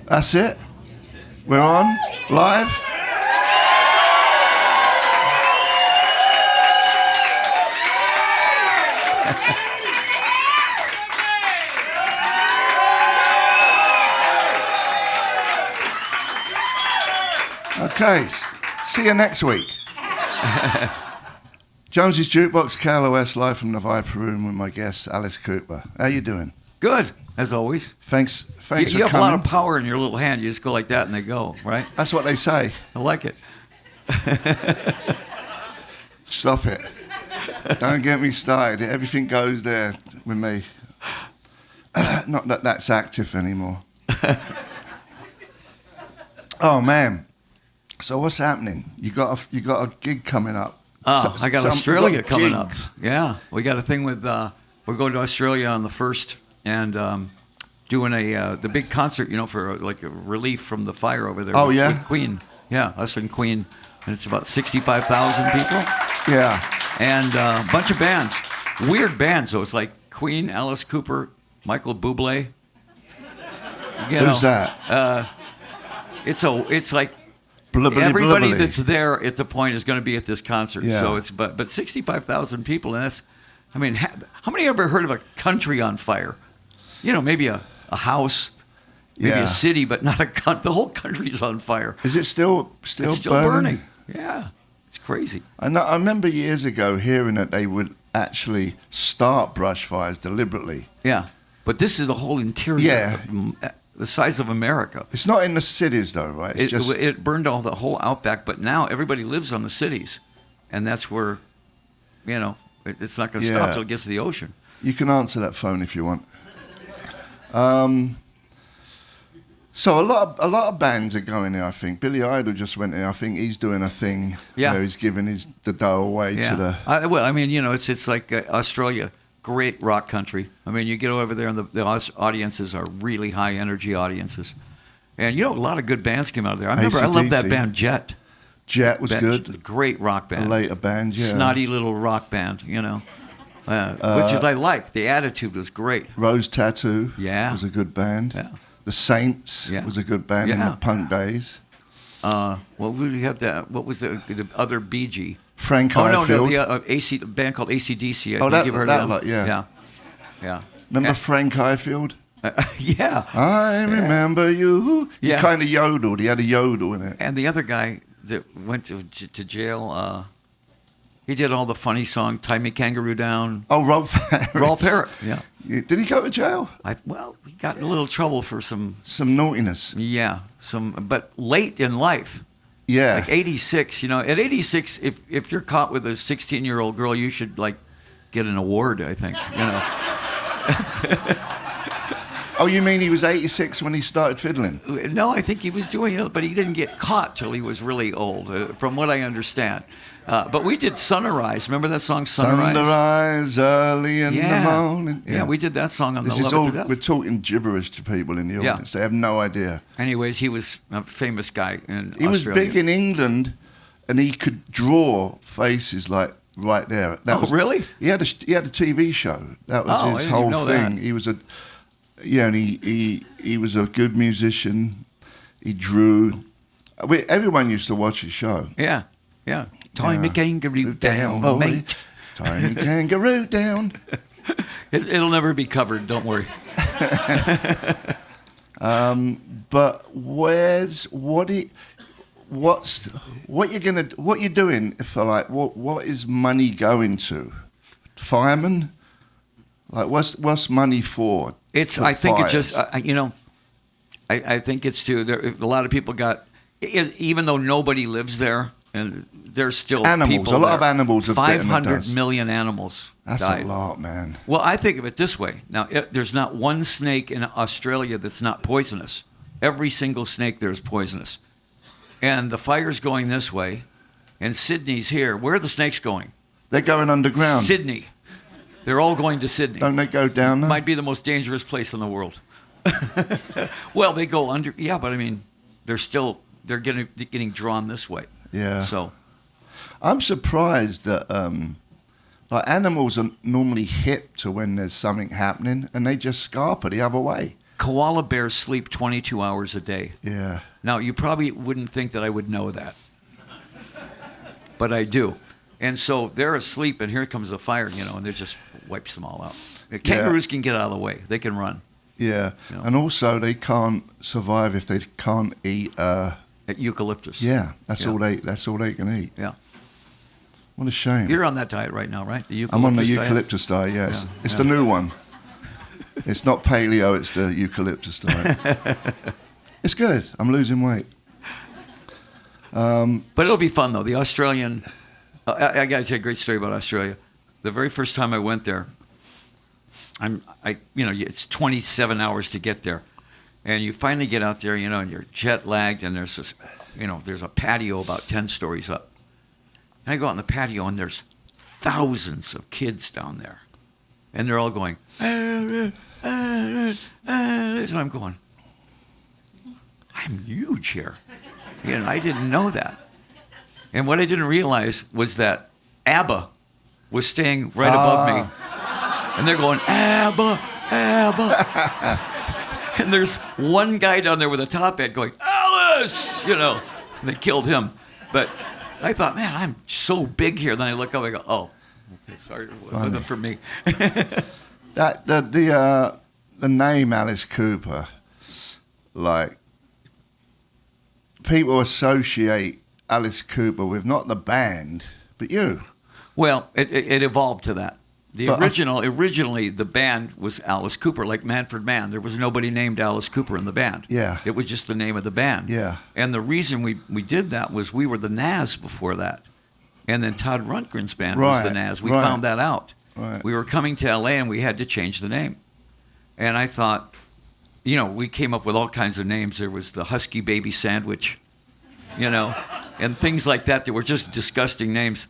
That's it. We're on live. Okay, see you next week. Jonesy's Jukebox, KLOS, live from the Viper Room with my guest, Alice Cooper. How you doing? Good, as always. Thanks for coming. You have a lot of power in your little hand. You just go like that and they go, right? That's what they say. I like it. Stop it. Don't get me started. Everything goes there with me. Not that that's active anymore. Oh, man. So what's happening? You got a gig coming up. Oh, I got Australia coming up. Yeah, we got a thing with. We're going to Australia on the 1st and doing the big concert, for like a relief from the fire over there. Oh, with Queen. Yeah, us and Queen, and it's about 65,000 people. Yeah, and a bunch of bands, weird bands. So it's like Queen, Alice Cooper, Michael Bublé. Who's that? It's like. Everybody that's there at the point is going to be at this concert. Yeah. So it's but 65,000 people, and that's, I mean, how many ever heard of a country on fire? Maybe a house, maybe a city, but not the whole country's on fire. Is it still burning? Yeah, it's crazy. I remember years ago hearing that they would actually start brush fires deliberately. Yeah, but this is the whole interior. Yeah. The size of America. It's not in the cities, though, right? It burned the whole outback, but now everybody lives on the cities, and that's where, it's not going to stop till it gets to the ocean. You can answer that phone if you want. So a lot of bands are going there. I think Billy Idol just went there. I think he's doing a thing where he's giving the dough away to the. It's like Australia. Great rock country. I mean, you get over there and the audiences are really high energy audiences. And a lot of good bands came out of there. I loved that band Jet. Jet was good. Great rock band. A later band, yeah. Snotty little rock band, which is I like. The attitude was great. Rose Tattoo was a good band. Yeah. The Saints was a good band in the punk days. What was the other Bee Gee? Frank Highfield. The band called AC/DC. You've heard of them? Yeah. Remember Frank Highfield? Yeah. I remember you. He kind of yodeled. He had a yodel in it. And the other guy that went to jail, he did all the funny songs, Tie Me Kangaroo Down. Oh, Rolf Harris. Yeah. Did he go to jail? He got in a little trouble for some naughtiness. Yeah, but late in life. Yeah. Like 86, at 86, if you're caught with a 16-year-old girl, you should get an award, I think, Oh, you mean he was 86 when he started fiddling? No, I think he was doing it, but he didn't get caught till he was really old, from what I understand. But we did Sunrise. Remember that song, Sunrise? Sunrise early in the morning. Yeah, we did that song on the Love It to Death. We're talking gibberish to people in the audience. They have no idea. Anyways, he was a famous guy in Australia. He was big in England, and he could draw faces like right there. Really? He had a TV show. That was his whole thing. That. He was and he was a good musician. He drew. Everyone used to watch his show. Yeah. Tie me kangaroo down, mate. Tie me kangaroo down. It'll never be covered. Don't worry. But what you doing for what is money going to? Firemen? What's money for? I think it's just I think it's too. A lot of people even though nobody lives there. And there's still animals. People a lot there. of animals. 500 million animals That's died. a lot, man. Well, I think of it this way. Now, there's not one snake in Australia that's not poisonous. Every single snake there is poisonous. And the fire's going this way, and Sydney's here. Where are the snakes going? They're going underground. Sydney. They're all going to Sydney. Don't they go down there? Might be the most dangerous place in the world. Well, they go under. Yeah, but I mean, they're getting drawn this way. Yeah. So, I'm surprised that animals are normally hip to when there's something happening, and they just scarper the other way. Koala bears sleep 22 hours a day. Yeah. Now, you probably wouldn't think that I would know that, but I do. And so they're asleep, and here comes the fire, and it just wipes them all out. The kangaroos can get out of the way. They can run. Yeah. And also they can't survive if they can't eat at eucalyptus. Yeah. That's all they can eat. Yeah. What a shame. You're on that diet right now, right? The I'm on the eucalyptus diet, yes. Yeah. It's the new one. It's not paleo, it's the eucalyptus diet. It's good. I'm losing weight. But it'll be fun, though. The Australian... I got to tell you a great story about Australia. The very first time I went there, it's 27 hours to get there. And you finally get out there, and you're jet lagged, and there's this, there's a patio about 10 stories up. And I go out on the patio, and there's thousands of kids down there. And they're all going, so I'm going, I'm huge here. I didn't know that. And what I didn't realize was that ABBA was staying right above me. And they're going, ABBA, ABBA. And there's one guy down there with a top hat going, Alice! And they killed him. But I thought, man, I'm so big here. Then I look up, I go, oh, okay, sorry, it wasn't for me. The name Alice Cooper, like, people associate Alice Cooper with not the band, but you. Well, it evolved to that. Originally, the band was Alice Cooper, like Manfred Mann. There was nobody named Alice Cooper in the band. Yeah. It was just the name of the band. Yeah. And the reason we did that was we were the Nas before that. And then Todd Rundgren's band was the Nas. We found that out. Right. We were coming to L.A. and we had to change the name. And I thought, we came up with all kinds of names. There was the Husky Baby Sandwich, and things like that. They were just disgusting names.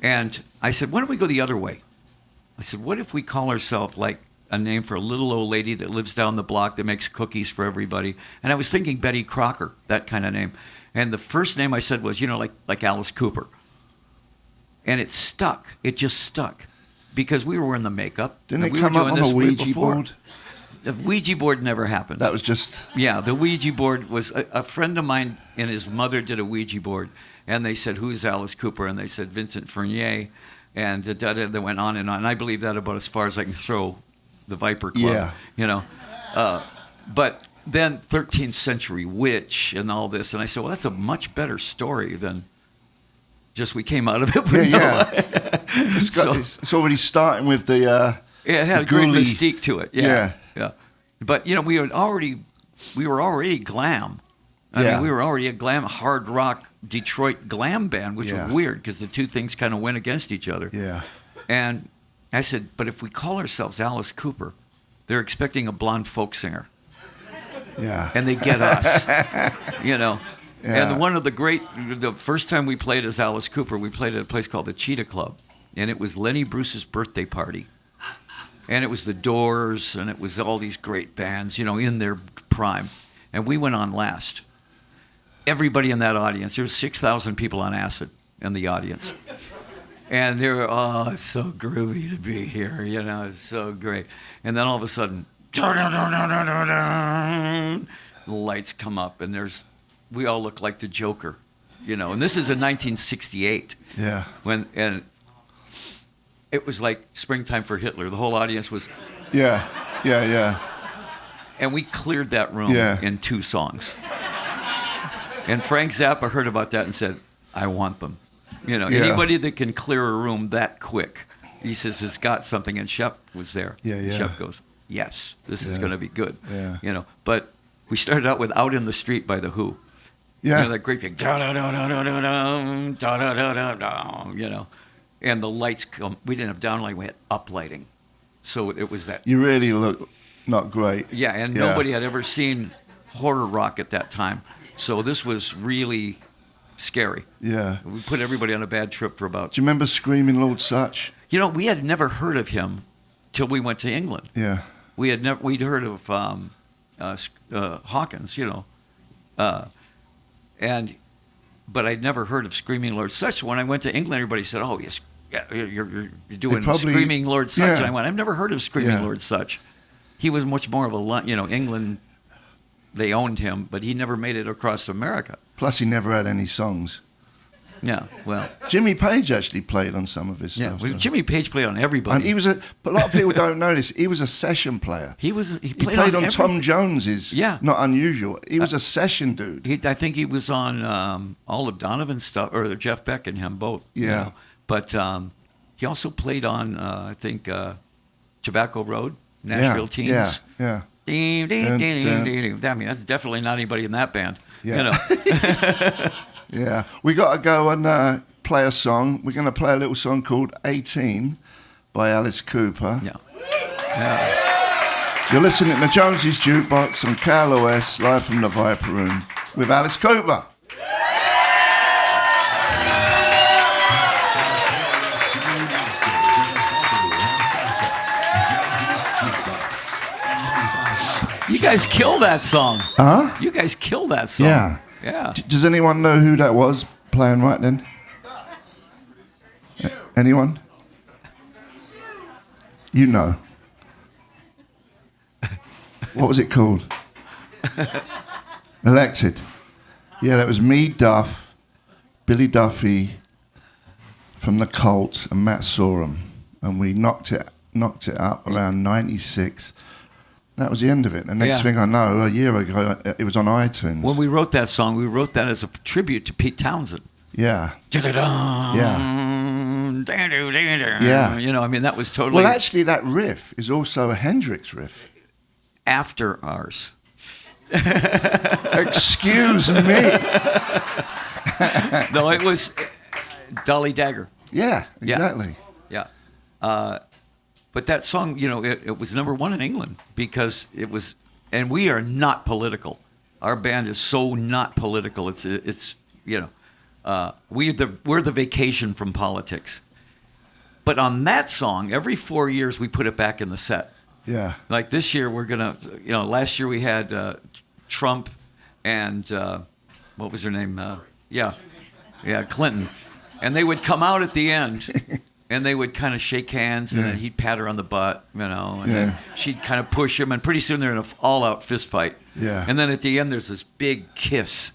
And I said, why don't we go the other way? I said, what if we call ourselves like a name for a little old lady that lives down the block that makes cookies for everybody? And I was thinking Betty Crocker, that kind of name. And the first name I said was, like Alice Cooper. And it stuck. It just stuck. Because we were wearing the makeup. Didn't it come up on a Ouija board? The Ouija board never happened. That was just... Yeah, the Ouija board was... A friend of mine and his mother did a Ouija board. And they said, who's Alice Cooper? And they said, Vincent Fournier. And they went on. And I believe that about as far as I can throw the Viper Club. Yeah. But then 13th Century Witch and all this. And I said, well, that's a much better story than just we came out of it. It's already starting with the... it had a great mystique to it. Yeah. But we were already glam. I mean, we were already a glam, hard rock Detroit glam band, which was weird because the two things kind of went against each other. Yeah. And I said, but if we call ourselves Alice Cooper, they're expecting a blonde folk singer. Yeah. And they get us. Yeah. And the first time we played as Alice Cooper, we played at a place called the Cheetah Club, and it was Lenny Bruce's birthday party. And it was the Doors, and it was all these great bands, in their prime. And we went on last. Everybody in that audience, there was 6,000 people on acid in the audience. And they were, it's so groovy to be here, it's so great. And then all of a sudden, the lights come up, and we all look like the Joker, And this is in 1968. Yeah. And it was like springtime for Hitler. The whole audience was... Yeah. And we cleared that room in 2 songs. And Frank Zappa heard about that and said, I want them. Anybody that can clear a room that quick, he says, has got something. And Shep was there. Yeah. Shep goes, yes, this is going to be good. Yeah. But we started out with Out in the Street by The Who. Yeah. That great big da-da-da-da-da-da-dum, da-da-da-da-da, And the lights come. We didn't have downlighting. We had uplighting. So it was that. You really look not great. Yeah, and nobody had ever seen horror rock at that time. So this was really scary. Yeah. We put everybody on a bad trip for about... Do you remember Screaming Lord Sutch? We had never heard of him till we went to England. Yeah. We'd heard of Hawkins, but I'd never heard of Screaming Lord Sutch. When I went to England, everybody said, "Oh, yes, you're doing Screaming Lord Sutch." And I went, "I've never heard of Screaming Lord Sutch." he was much more of a, England, they owned him, but he never made it across America. Plus, he never had any songs. Yeah, well. Jimmy Page actually played on some of his stuff. Yeah, Jimmy Page played on everybody. And but a lot of people don't know this. He was a session player. He played on Tom Jones's. Yeah. Not unusual. He was a session dude. I think he was on all of Donovan's stuff, or Jeff Beck and him both. Yeah. But he also played on, I think, Tobacco Road, Nashville Teens. Yeah. I mean, that's definitely not anybody in that band. Yeah. Yeah. We got to go and play a song. We're going to play a little song called 18 by Alice Cooper. Yeah. You're listening to Jonesy's Jukebox on KLOS, live from the Viper Room with Alice Cooper. You guys kill that song. Huh? You guys kill that song. Yeah. Yeah. Does anyone know who that was playing right then? Anyone? You know. What was it called? Elected. Yeah, that was me, Duff, Billy Duffy from the Cult, and Matt Sorum, and we knocked it up around 96. That was the end of it. The next thing I know, a year ago, it was on iTunes. When we wrote that song, we wrote that as a tribute to Pete Townsend. Yeah. Yeah. Yeah. I mean, that was totally... Well, actually, that riff is also a Hendrix riff. After ours. Excuse me. No, it was Dolly Dagger. Yeah, exactly. Yeah. But that song, it was number one in England because it was, and we are not political. Our band is so not political. It's we're the vacation from politics. But on that song, every 4 years we put it back in the set. Yeah. Like this year we're gonna, last year we had Trump and what was her name? Clinton, and they would come out at the end. And they would kind of shake hands, and then he'd pat her on the butt, and then she'd kind of push him, and pretty soon they're in an all-out fist fight. Yeah. And then at the end, there's this big kiss,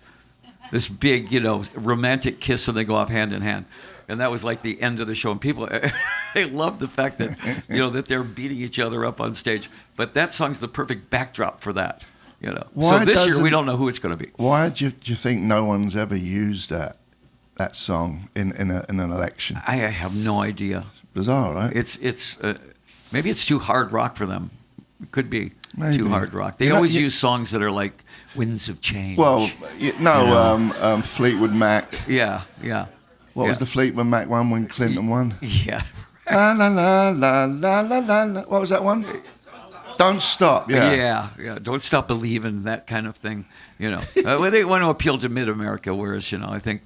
this big, romantic kiss, and they go off hand in hand. And that was like the end of the show. And people, they loved the fact that, that they're beating each other up on stage. But that song's the perfect backdrop for that, So this year, we don't know who it's going to be. Why do you think no one's ever used that song in an election? I have no idea. It's bizarre, right? It's maybe it's too hard rock for them. It could be too hard rock. They always use songs that are like Winds of Change. Well, Fleetwood Mac. Yeah. What was the Fleetwood Mac one when Clinton won? Yeah. La la la la la la la. What was that one? Don't Stop. Yeah. Don't Stop Believing, that kind of thing. Well, they want to appeal to mid-America, whereas I think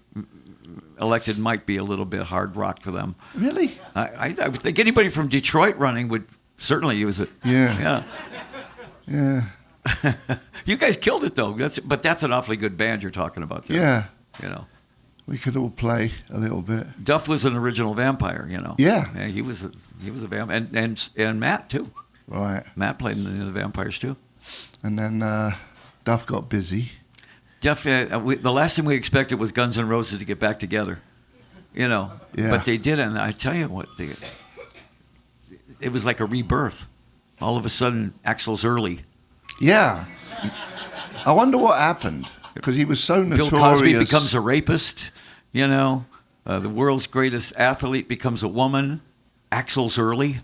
Elected might be a little bit hard rock for them. Really? I think anybody from Detroit running would certainly use it. Yeah. You guys killed it though. That's an awfully good band you're talking about there. Yeah. We could all play a little bit. Duff was an original vampire, Yeah. He was a vampire, and Matt too. Right. Matt played in the Vampires too. And then Duff got busy. Duff, the last thing we expected was Guns N' Roses to get back together, Yeah. But they didn't. I tell you what, it was like a rebirth. All of a sudden, Axl's early. Yeah. I wonder what happened, because he was so notorious. Bill Cosby becomes a rapist, the world's greatest athlete becomes a woman. Axl's early.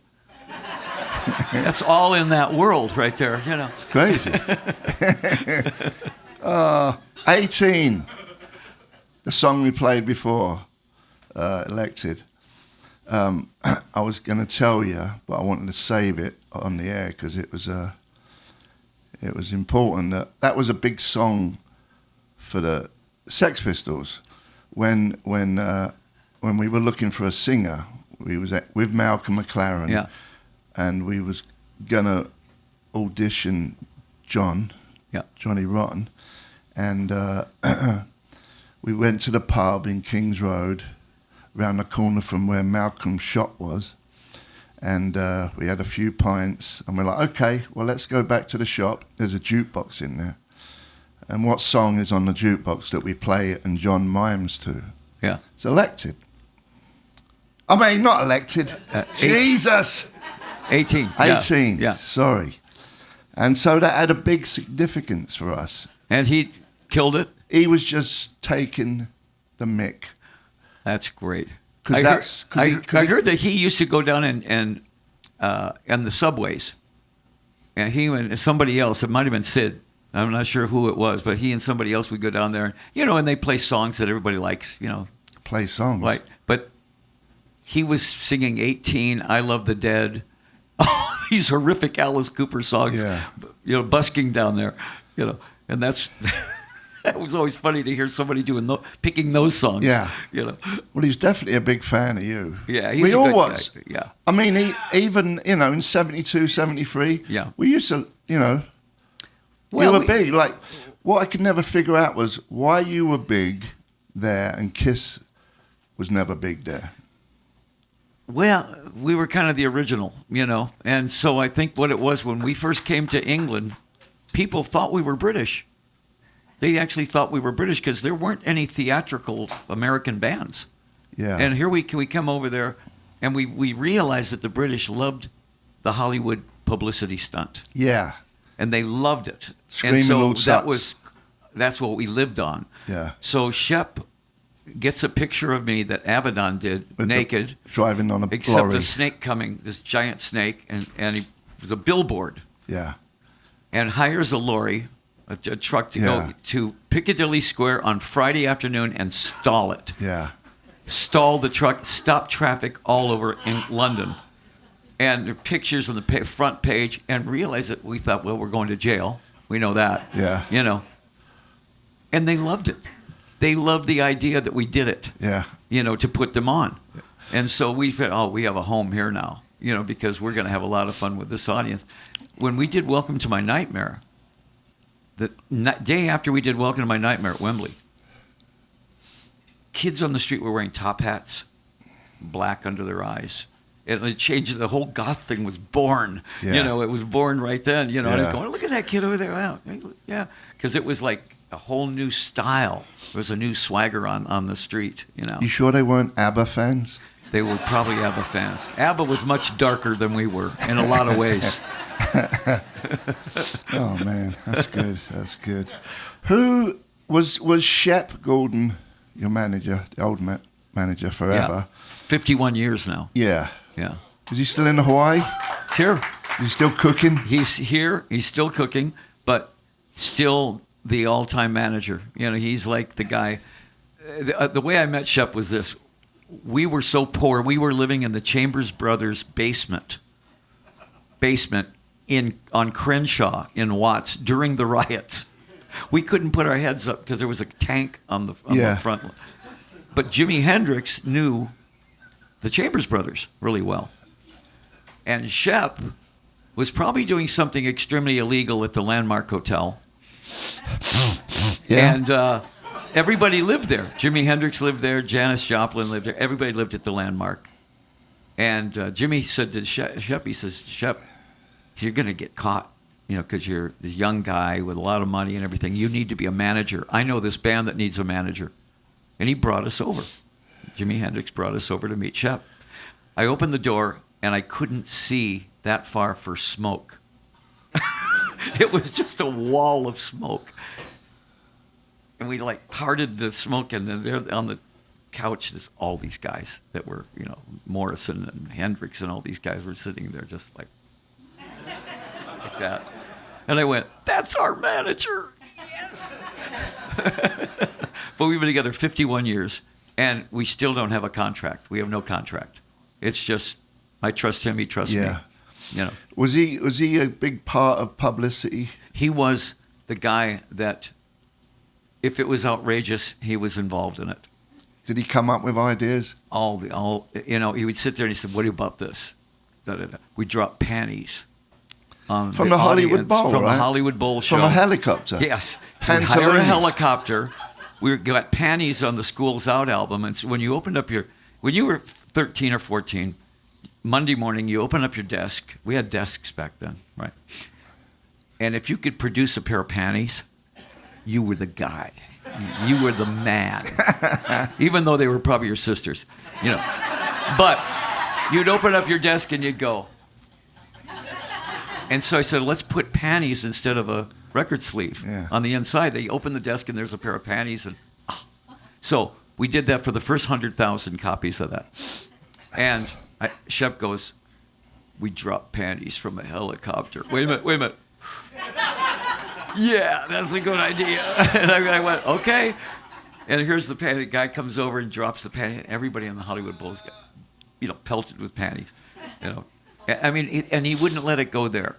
That's all in that world right there, It's crazy. 18. The song we played before, Elected. I was going to tell you, but I wanted to save it on the air because it was important. That was a big song for the Sex Pistols. When we were looking for a singer, we was with Malcolm McLaren. Yeah. And we was gonna audition Johnny Rotten, and we went to the pub in Kings Road, round the corner from where Malcolm's shop was, And we had a few pints, and we're like, okay, well, let's go back to the shop. There's a jukebox in there. And what song is on the jukebox that we play and John mimes to? Yeah. It's Elected. I mean, not Elected. Jesus! 18. 18, Yeah. sorry. And so that had a big significance for us. And he killed it? He was just taking the mick. That's great. I heard that he used to go down and the subways, and he and somebody else, it might have been Sid, I'm not sure who it was, but he and somebody else would go down there, and they play songs that everybody likes, Play songs. Right. But he was singing 18, I Love the Dead, all these horrific Alice Cooper songs, busking down there, and that's... That was always funny to hear somebody picking those songs. Yeah. Well, he's definitely a big fan of you. Yeah, he's we a all good was. Guy. Yeah. I mean, even in 72, 73, we used to, you were big. Like, what I could never figure out was why you were big there and Kiss was never big there. Well, we were kind of the original, and so I think what it was when we first came to England, people thought we were British. They actually thought we were British because there weren't any theatrical American bands. Yeah. And here we come over there, and we realized that the British loved the Hollywood publicity stunt. Yeah. And they loved it. Screaming and so Lord that's what we lived on. Yeah. So Shep gets a picture of me that Abaddon did, with naked. Driving on a except lorry. the snake coming, this giant snake, and he was a billboard. Yeah. And hires a lorry, a truck to go to Piccadilly Square on Friday afternoon and stall it. Yeah. Stall the truck, stop traffic all over in London. And there are pictures on the front page, and realize that we thought, well, we're going to jail. We know that. Yeah. And they loved it. They loved the idea that we did it. Yeah. To put them on. And so we felt, we have a home here now, because we're going to have a lot of fun with this audience. When we did Welcome to My Nightmare, the day after we did Welcome to My Nightmare at Wembley, kids on the street were wearing top hats, black under their eyes. It changed. The whole goth thing was born. Yeah. It was born right then. And I was going, look at that kid over there. Wow. Yeah. Because it was like a whole new style. There was a new swagger on the street, You sure they weren't ABBA fans? They were probably ABBA fans. ABBA was much darker than we were in a lot of ways. Oh man, that's good. That's good. Who was Shep Gordon, your manager, the old manager forever? Yeah. 51 years now. Yeah. Yeah. Is he still in Hawaii? Here. Is he still cooking? He's here. He's still cooking, but still the all-time manager. He's like the guy. The way I met Shep was this. We were so poor. We were living in the Chambers Brothers basement on Crenshaw in Watts during the riots. We couldn't put our heads up because there was a tank on the front. But Jimi Hendrix knew the Chambers Brothers really well. And Shep was probably doing something extremely illegal at the Landmark Hotel. Yeah. And everybody lived there. Jimi Hendrix lived there. Janis Joplin lived there. Everybody lived at the Landmark. And Jimmy said to Shep, he says, Shep, you're going to get caught, because you're the young guy with a lot of money and everything. You need to be a manager. I know this band that needs a manager. And he brought us over. Jimi Hendrix brought us over to meet Shep. I opened the door, and I couldn't see that far for smoke. It was just a wall of smoke. And we parted the smoke, and then there on the couch, all these guys that were, Morrison and Hendrix and all these guys were sitting there just like that. And I went, that's our manager. Yes. But we've been together 51 years, and we still don't have a contract. We have no contract. It's just, I trust him, he trusts me. Was he a big part of publicity? He was the guy that, if it was outrageous, he was involved in it. Did he come up with ideas? He would sit there and he said, what about this? We dropped panties on from the Hollywood Bowl, from right? the Hollywood Bowl show. From a helicopter? Yes. So we hired a helicopter. We got Panties on the School's Out album. And so when you opened up when you were 13 or 14, Monday morning, you open up your desk. We had desks back then, right? And if you could produce a pair of panties, you were the guy. You were the man. Even though they were probably your sisters, you know. But you'd open up your desk and you'd go. And so I said, let's put panties instead of a record sleeve on the inside. They open the desk and there's a pair of panties. And so we did that for the first 100,000 copies of that. And Shep goes, we dropped panties from a helicopter. Wait a minute. Yeah, that's a good idea. And I went, okay. And here's the panty. The guy comes over and drops the panty. Everybody in the Hollywood Bowls got, pelted with panties. I mean, and he wouldn't let it go there.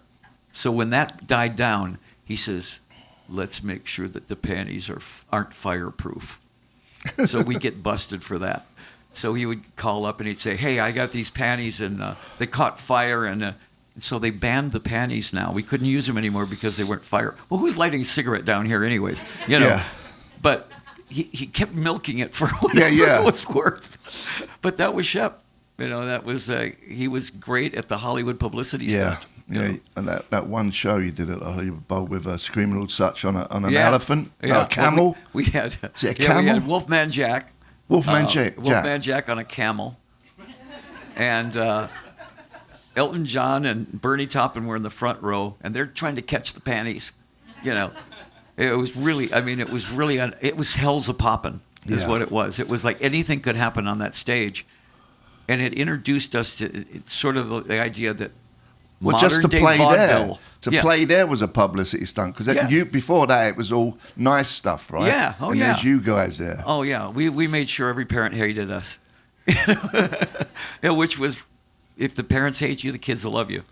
So when that died down, he says, let's make sure that the panties aren't fireproof. So we get busted for that. So he would call up and he'd say, hey, I got these panties and they caught fire. And so they banned the panties now. We couldn't use them anymore because they weren't fire. Well, who's lighting a cigarette down here anyways? Yeah. But he kept milking it for whatever it was worth. But that was Shep. That was he was great at the Hollywood publicity stuff. Yeah, and that one show you did at the Hollywood Bowl with Screaming Old Such on an elephant, a camel. Well, we had Is it a camel? We had Wolfman Jack. Wolfman Jack on a camel, and Elton John and Bernie Taupin were in the front row, and they're trying to catch the panties. It was really. I mean, it was hell's a poppin'. Is what it was. It was like anything could happen on that stage. And it introduced us to sort of the idea that just to play vaudeville, there. Play there was a publicity stunt. Because before that, it was all nice stuff, right? Yeah. Oh, and there's you guys there. Oh, yeah. We made sure every parent hated us. Which was, if the parents hate you, the kids will love you.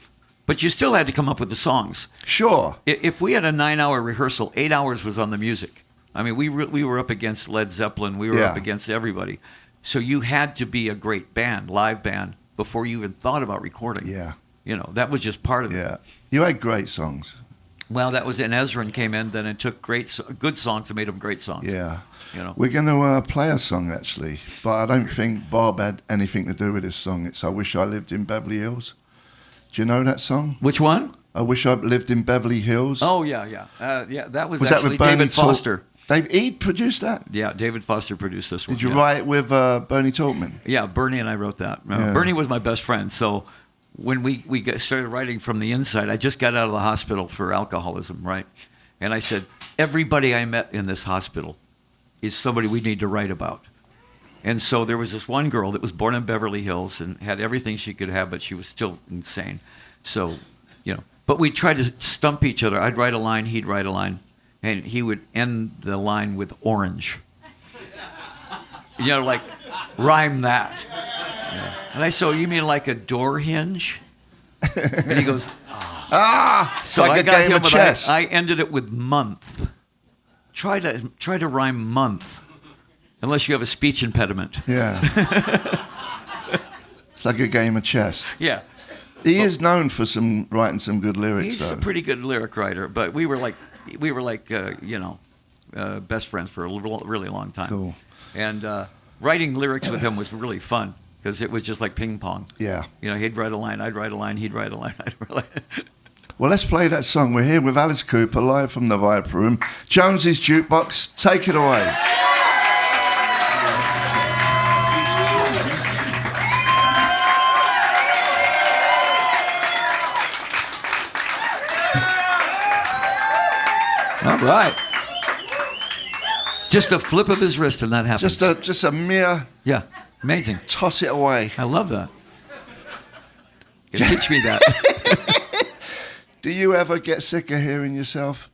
But you still had to come up with the songs. Sure. If we had a 9-hour rehearsal, 8 hours was on the music. I mean, we were up against Led Zeppelin. We were up against everybody. So you had to be a great band, live band, before you even thought about recording. Yeah. That was just part of it. Yeah. You had great songs. Well, that was, and Ezrin came in, then it took good songs and made them great songs. Yeah. We're going to play a song, actually, but I don't think Bob had anything to do with this song. It's I Wish I Lived in Beverly Hills. Do you know that song? Which one? I Wish I Lived in Beverly Hills. Oh, yeah. That was that actually with David Foster. He produced that? Yeah, David Foster produced this one. Did you write it with Bernie Taupin? Yeah, Bernie and I wrote that. Bernie was my best friend, so when we started writing from the inside, I just got out of the hospital for alcoholism, right? And I said, everybody I met in this hospital is somebody we need to write about. And so there was this one girl that was born in Beverly Hills and had everything she could have, but she was still insane. So, but we tried to stump each other. I'd write a line, he'd write a line. And he would end the line with orange. Like, rhyme that. Yeah. And I said, you mean like a door hinge? And he goes, so like a game of chess. I ended it with month. Try to rhyme month. Unless you have a speech impediment. Yeah. It's like a game of chess. Yeah. He is known for writing some good lyrics. He's a pretty good lyric writer, but we were like best friends for a really long time. Cool. And writing lyrics with him was really fun because it was just like ping pong. Yeah. He'd write a line, I'd write a line, he'd write a line, I'd write a line. Well, let's play that song. We're here with Alice Cooper, live from the Viper Room. Jonesy's Jukebox, take it away. All right. Just a flip of his wrist and that happens. Just a mere... Yeah, amazing. Toss it away. I love that. Teach me that. Do you ever get sick of hearing yourself?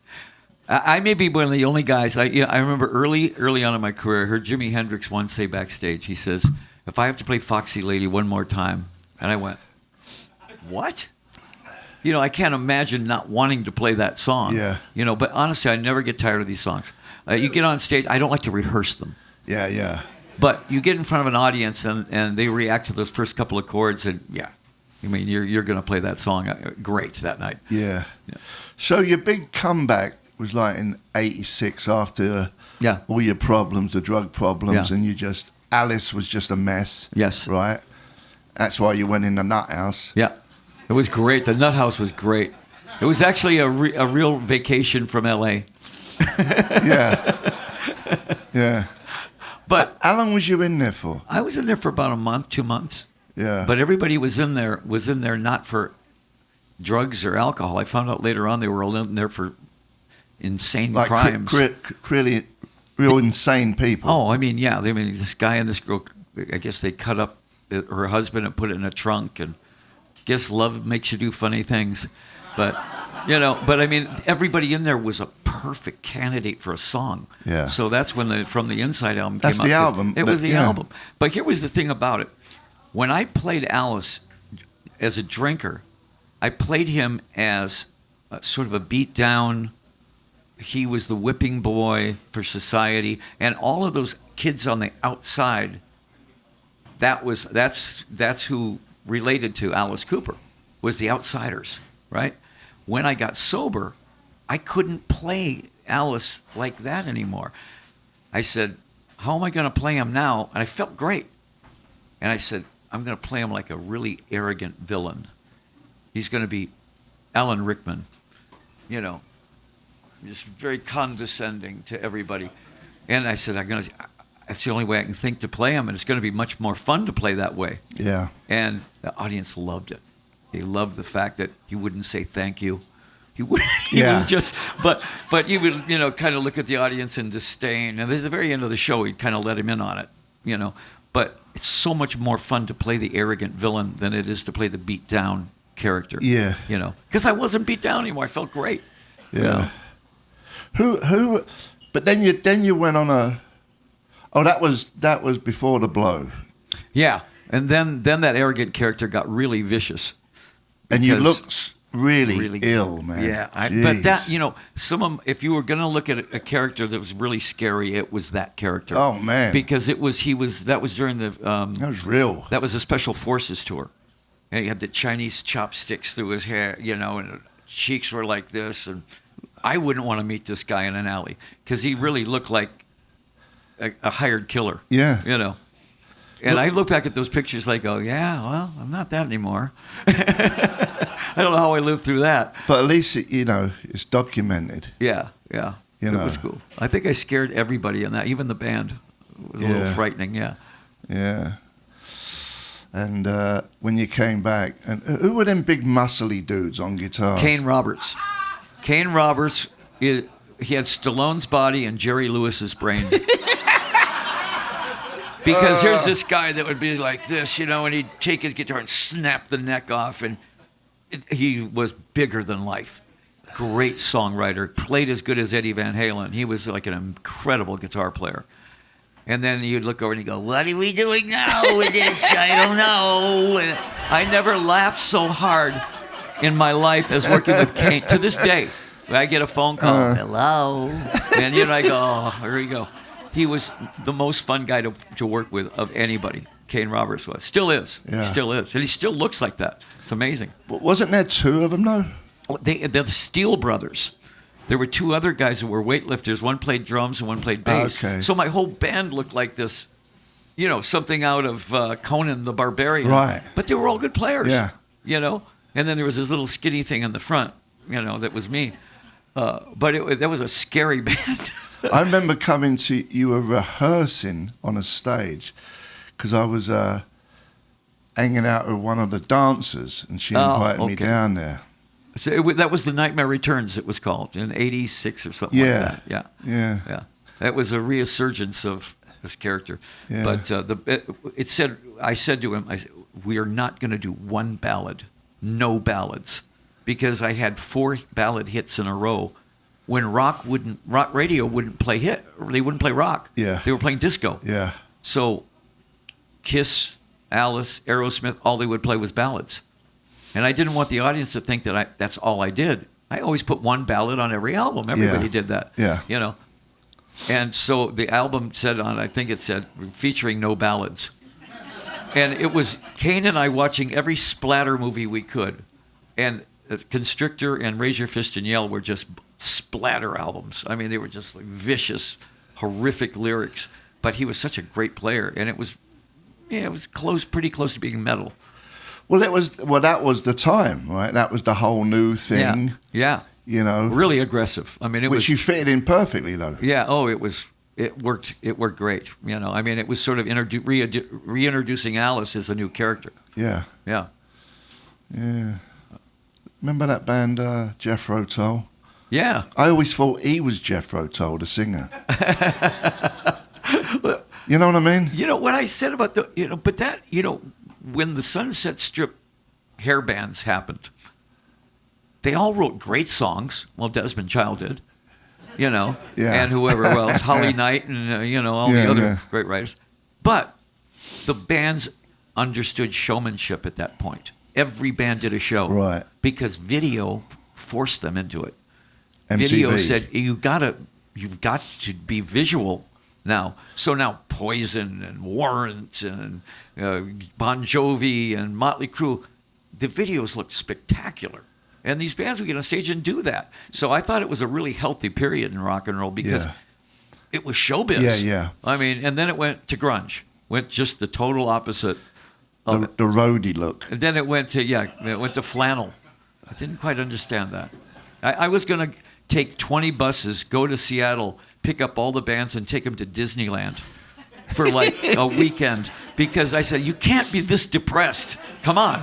I may be one of the only guys. I remember early on in my career, I heard Jimi Hendrix once say backstage, he says, if I have to play Foxy Lady one more time, and I went, what? I can't imagine not wanting to play that song. Yeah. But honestly, I never get tired of these songs. You get on stage, I don't like to rehearse them. Yeah, yeah. But you get in front of an audience and they react to those first couple of chords and you're going to play that song great that night. Yeah. So your big comeback was like in '86 after all your problems, the drug problems, and Alice was just a mess. Yes. Right? That's why you went in the nut house. Yeah, it was great. The Nut House was great. It was actually a real vacation from L.A. Yeah. Yeah. But how long was you in there for? I was in there for about a month, 2 months. Yeah. But everybody was in there not for drugs or alcohol. I found out later on they were all in there for insane like crimes. Really real insane people. Oh, I mean, yeah. I mean, this guy and this girl, I guess they cut up her husband and put it in a trunk. And I guess love makes you do funny things. But, but I mean, everybody in there was a perfect candidate for a song. Yeah. So that's when the From the Inside album That's came out. the album. It was the yeah. album. But here was the thing about it. When I played Alice as a drinker, I played him as sort of a beat down. He was the whipping boy for society, and all of those kids on the outside. That's who related to Alice Cooper, was the outsiders, right? When I got sober, I couldn't play Alice like that anymore. I said, "How am I going to play him now?" And I felt great, and I said, "I'm going to play him like a really arrogant villain. He's going to be Alan Rickman, just very condescending to everybody." And I said, that's the only way I can think to play him, and it's going to be much more fun to play that way. Yeah. And the audience loved it. They loved the fact that he wouldn't say thank you. He was just, but he would, kind of look at the audience in disdain. And at the very end of the show, he'd kind of let him in on it, But it's so much more fun to play the arrogant villain than it is to play the beat down character. Yeah. Because I wasn't beat down anymore. I felt great. Yeah. Who? But then you went on a. Oh, that was before the blow. Yeah, and then that arrogant character got really vicious. And you looked really ill, man. Yeah, but that if you were going to look at a character that was really scary, it was that character. Oh man, because that was during the that was real. That was a Special Forces tour, and he had the Chinese chopsticks through his hair, and his cheeks were like this, and I wouldn't want to meet this guy in an alley because he really looked like a hired killer. Yeah, And I look back at those pictures like, oh, yeah, well, I'm not that anymore. I don't know how I lived through that. But at least, it's documented. Yeah. It was cool. I think I scared everybody in that, even the band. It was a little frightening, yeah. Yeah. And when you came back, and who were them big muscly dudes on guitar? Kane Roberts. Kane Roberts, he had Stallone's body and Jerry Lewis's brain. Because here's this guy that would be like this, and he'd take his guitar and snap the neck off, and he was bigger than life. Great songwriter, played as good as Eddie Van Halen. He was like an incredible guitar player. And then you'd look over and he'd go, "What are we doing now with this? I don't know." And I never laughed so hard in my life as working with Kane. To this day, I get a phone call, "Hello," and I go, "Oh, here we go." He was the most fun guy to work with of anybody. Kane Roberts was. Still is. Yeah. He still is. And he still looks like that. It's amazing. But wasn't there two of them, though? The Steele brothers. There were two other guys who were weightlifters. One played drums and one played bass. Okay. So my whole band looked like this, something out of Conan the Barbarian. Right. But they were all good players. Yeah. And then there was this little skinny thing in the front, that was me. But that was a scary band. I remember coming to, you were rehearsing on a stage because I was hanging out with one of the dancers and she invited me down there. So that was The Nightmare Returns, it was called, in 86 or something like that. Yeah. That was a resurgence of this character. Yeah. But I said to him, we are not going to do one ballad, no ballads, because I had 4 ballad hits in a row. When rock radio wouldn't play they wouldn't play rock. Yeah. They were playing disco. Yeah. So Kiss, Alice, Aerosmith, all they would play was ballads. And I didn't want the audience to think that that's all I did. I always put one ballad on every album. Everybody did that. Yeah. And so the album said I think it said, featuring no ballads. And it was Kane and I watching every splatter movie we could. And Constrictor and Raise Your Fist and Yell were just splatter albums. I mean, they were just like vicious, horrific lyrics. But he was such a great player, and it was pretty close to being metal. Well, that was the time, right? That was the whole new thing. Yeah. You know, Really aggressive. I mean, which you fitted in perfectly, though. Yeah. Oh, it worked. It worked great. You know, I mean, it was sort of reintroducing Alice as a new character. Yeah. Yeah. Yeah. Remember that band, Jethro Tull? Yeah. I always thought he was Jethro Tull, the singer. You know what I mean? You know what I said about but that, when the Sunset Strip hair bands happened, they all wrote great songs. Well, Desmond Child did, Yeah. and whoever else, Holly Knight, and all the other great writers. But the bands understood showmanship at that point. Every band did a show, right? Because video forced them into it. MTV. Video said you've got to be visual now. So now Poison and Warrant and Bon Jovi and Motley Crue, the videos looked spectacular. And these bands would get on stage and do that. So I thought it was a really healthy period in rock and roll because it was showbiz. Yeah. I mean, and then it went to grunge. Went just the total opposite of it. The roadie look. And then it went to flannel. I didn't quite understand that. I was going to take 20 buses, go to Seattle, pick up all the bands and take them to Disneyland for like a weekend because I said, you can't be this depressed. Come on.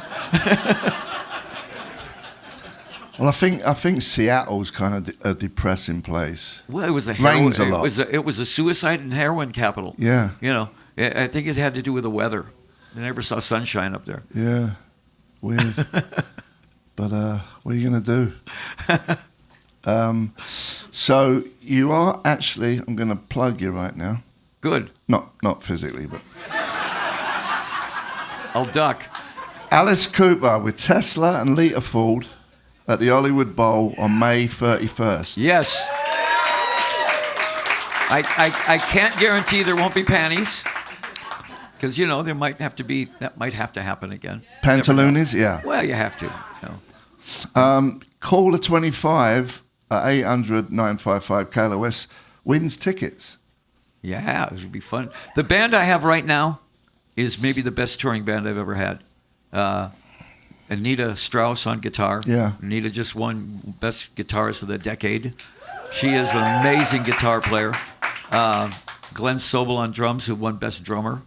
Well, I think Seattle's kind of a depressing place. Well, it was Rains a lot. It was a suicide and heroin capital. Yeah. I think it had to do with the weather. I never saw sunshine up there. Yeah. Weird. But what are you going to do? So you are actually, I'm going to plug you right now. Good. Not physically, but. I'll duck. Alice Cooper with Tesla and Lita Ford at the Hollywood Bowl on May 31st. Yes. I can't guarantee there won't be panties. Because, there might have to happen again. Pantaloons, yeah. Well, you have to. Caller 25 at 800-955-KLOS wins tickets. Yeah, it would be fun. The band I have right now is maybe the best touring band I've ever had. Anita Strauss on guitar. Yeah. Anita just won Best Guitarist of the Decade. She is an amazing guitar player. Glenn Sobel on drums, who won Best Drummer.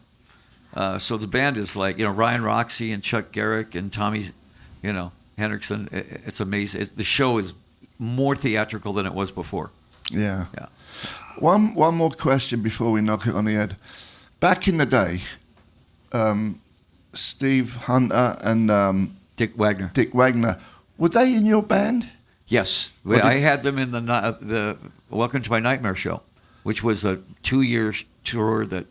So the band is like, Ryan Roxy and Chuck Garrick and Tommy, Hendrickson. It's amazing. The show is more theatrical than it was before. Yeah. Yeah. One more question before we knock it on the head. Back in the day, Steve Hunter and Dick Wagner. Were they in your band? Yes. I had them in the Welcome to My Nightmare show, which was a 2-year tour that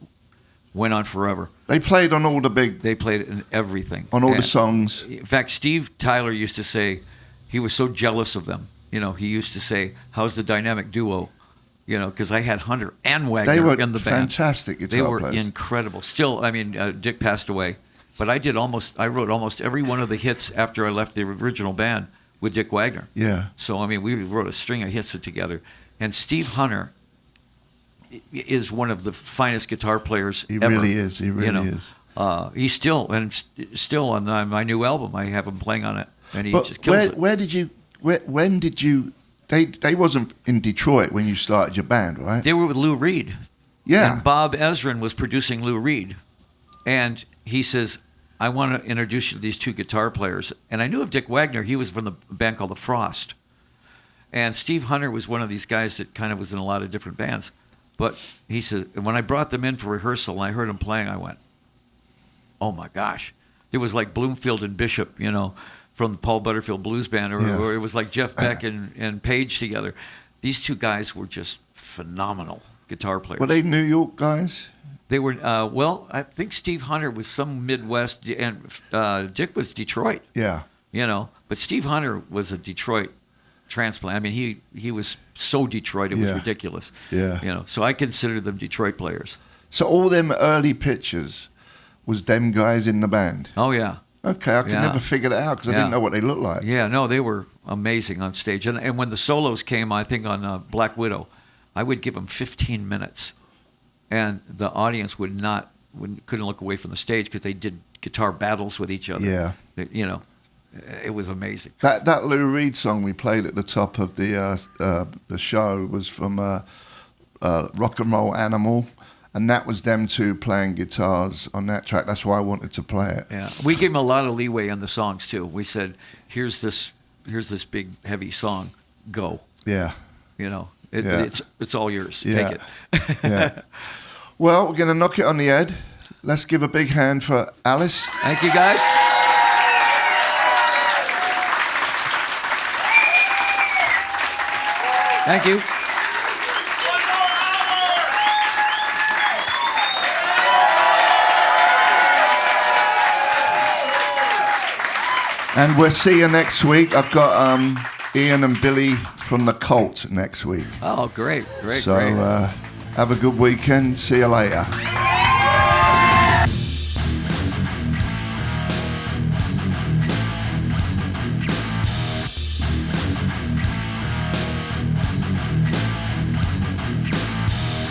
went on forever. They played on all the big... They played in everything. On all the songs. In fact, Steve Tyler used to say he was so jealous of them. He used to say, how's the dynamic duo? Because I had Hunter and Wagner in the band. Fantastic guitar players. They were incredible. Still, Dick passed away. But I wrote almost every one of the hits after I left the original band with Dick Wagner. Yeah. So, we wrote a string of hits together. And Steve Hunter is one of the finest guitar players ever. Really is. He really is. He's still on my new album. I have him playing on it, and he just kills it. When did you? They wasn't in Detroit when you started your band, right? They were with Lou Reed. Yeah. And Bob Ezrin was producing Lou Reed, and he says, "I want to introduce you to these two guitar players." And I knew of Dick Wagner. He was from the band called The Frost, and Steve Hunter was one of these guys that kind of was in a lot of different bands. But he said, when I brought them in for rehearsal and I heard them playing, I went, oh my gosh. It was like Bloomfield and Bishop, from the Paul Butterfield Blues Band, or it was like Jeff Beck and Page together. These two guys were just phenomenal guitar players. Were they New York guys? They were, I think Steve Hunter was some Midwest, and Dick was Detroit. Yeah. But Steve Hunter was a Detroit transplant. He was so Detroit, it was ridiculous. Yeah. So I consider them Detroit players. So all them early pictures was them guys in the band? Oh, yeah. Okay, I could never figure that out because I didn't know what they looked like. Yeah, no, they were amazing on stage. And when the solos came, I think on Black Widow, I would give them 15 minutes. And the audience couldn't look away from the stage because they did guitar battles with each other. Yeah. You know, it was amazing. That Lou Reed song we played at the top of the show was from Rock and Roll Animal, and that was them two playing guitars on that track. That's why I wanted to play it. Yeah, we gave him a lot of leeway on the songs too. We said, here's this big heavy song, go. Yeah. You know, Yeah. it's all yours. Yeah. Take it. Yeah. Well, we're gonna knock it on the head. Let's give a big hand for Alice. Thank you, guys. Thank you. And we'll see you next week. I've got Ian and Billy from the Cult next week. Oh, great. So have a good weekend. See you later.